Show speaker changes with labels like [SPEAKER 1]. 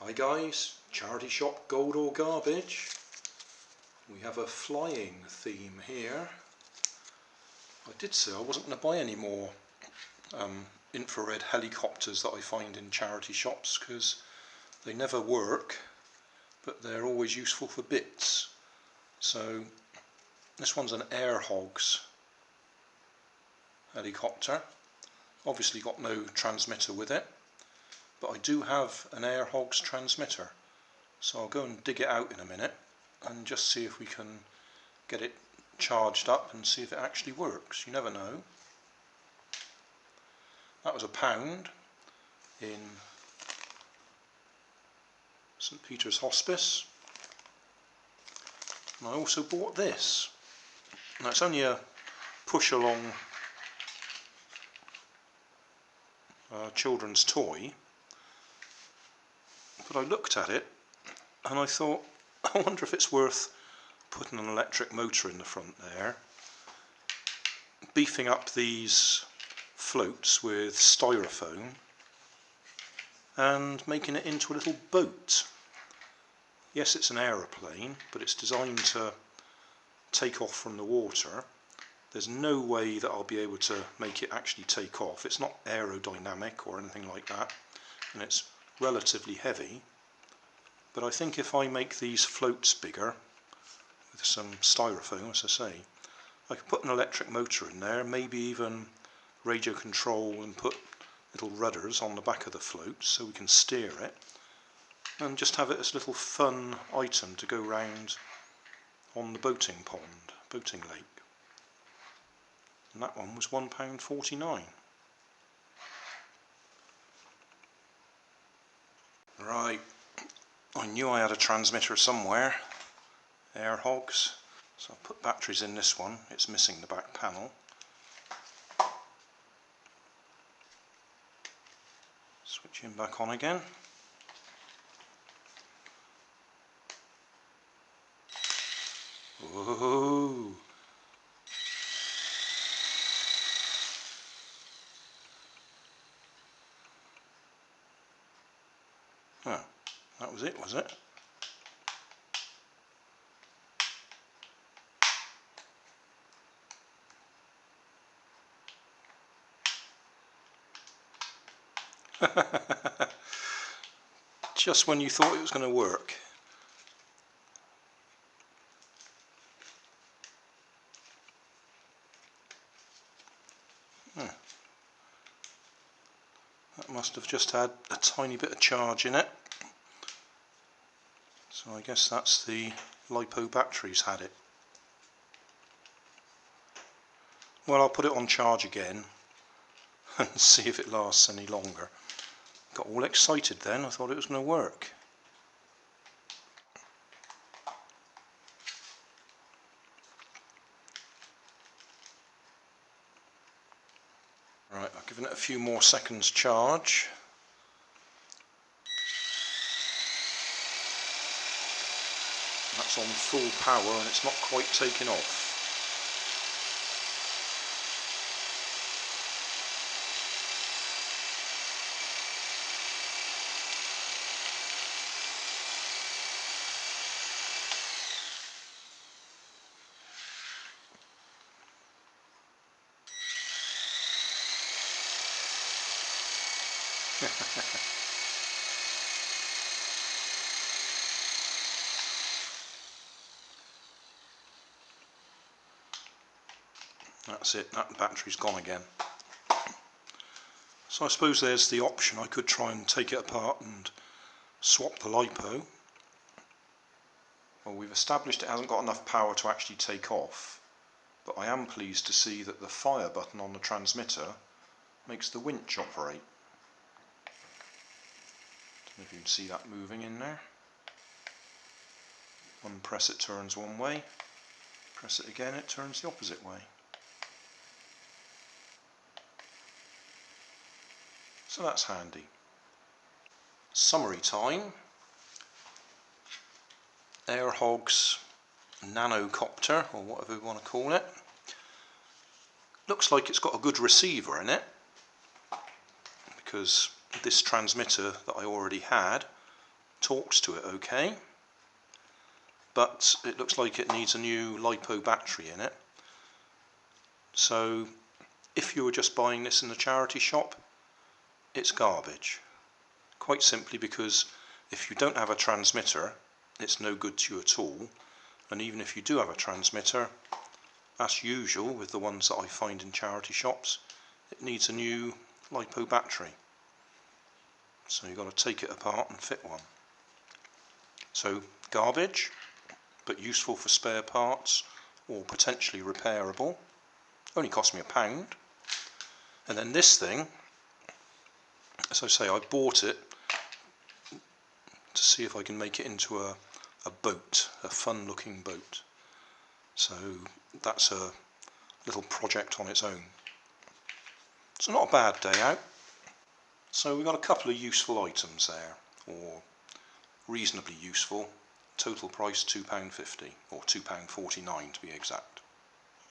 [SPEAKER 1] Hi guys, charity shop Gold or Garbage. We have a flying theme here. I did say I wasn't going to buy any more infrared helicopters that I find in charity shops because they never work, but they're always useful for bits. So this one's an Air Hogs helicopter. Obviously got no transmitter with it, but I do have an Air Hogs transmitter, so I'll go and dig it out in a minute and just see if we can get it charged up and see if it actually works. You never know. That was £1 in St Peter's Hospice. And I also bought this. Now it's only a push along children's toy, but I looked at it and I thought, I wonder if it's worth putting an electric motor in the front there, beefing up these floats with styrofoam and making it into a little boat. Yes, it's an aeroplane, but it's designed to take off from the water. There's no way that I'll be able to make it actually take off. It's not aerodynamic or anything like that, and it's relatively heavy. But I think if I make these floats bigger with some styrofoam, as I say, I could put an electric motor in there, maybe even radio control, and put little rudders on the back of the float so we can steer it, and just have it as a little fun item to go round on the boating pond, boating lake. And that one was £1.49. Right, I knew I had a transmitter somewhere, Air Hogs, so I'll put batteries in this one. It's missing the back panel. Switch him back on again. Whoa! Oh, that was it, was it? Just when you thought it was going to work. That must have just had a tiny bit of charge in it. So I guess that's the LiPo batteries had it. Well, I'll put it on charge again and see if it lasts any longer. Got all excited then, I thought it was going to work. Right, I've given it a few more seconds charge. That's on full power and it's not quite taken off. That's it, that battery's gone again. So I suppose there's the option. I could try and take it apart and swap the LiPo. Well, we've established it hasn't got enough power to actually take off, but I am pleased to see that the fire button on the transmitter makes the winch operate. Don't know if you can see that moving in there. One press it turns one way, press it again it turns the opposite way. So that's handy. Summary time. Air Hogs nanocopter, or whatever we want to call it. Looks like it's got a good receiver in it, because this transmitter that I already had talks to it okay, but it looks like it needs a new LiPo battery in it. So if you were just buying this in a charity shop, it's garbage. Quite simply because if you don't have a transmitter, it's no good to you at all. And even if you do have a transmitter, as usual with the ones that I find in charity shops, it needs a new LiPo battery. So you've got to take it apart and fit one. So garbage, but useful for spare parts or potentially repairable. Only cost me £1. And then this thing, as I say, I bought it to see if I can make it into a boat, a fun looking boat. So that's a little project on its own. So not a bad day out. So we've got a couple of useful items there, or reasonably useful. Total price £2.50, or £2.49 to be exact.